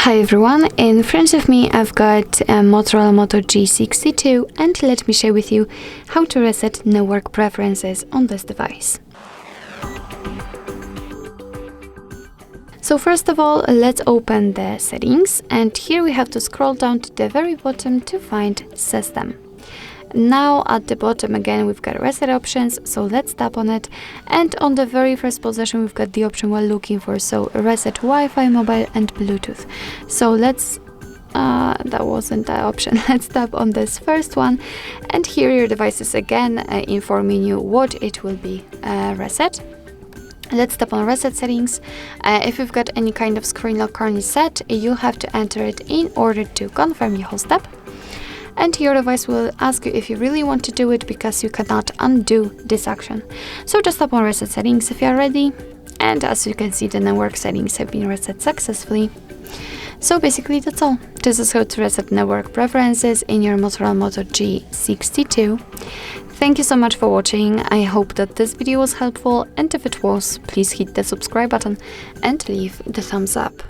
Hi everyone, in front of me I've got a Motorola Moto G62 and let me share with you how to reset network preferences on this device. So first of all, let's open the settings, and here we have to scroll down to the very bottom to find System. Now at the bottom again we've got reset options, so let's tap on it, and on the very first position we've got the option we're looking for, so reset Wi-Fi, mobile and Bluetooth. So let's that wasn't the option. Let's tap on this first one, and here your device is again informing you what it will be reset. Let's tap on reset settings. If you've got any kind of screen lock currently set, you have to enter it in order to confirm your whole step. And your device will ask you if you really want to do it, because you cannot undo this action. So just tap on reset settings if you are ready, and as you can see, the network settings have been reset successfully. So basically that's all. This is how to reset network preferences in your Motorola Moto G62. Thank you so much for watching. I hope that this video was helpful, and if it was, please hit the subscribe button and leave the thumbs up.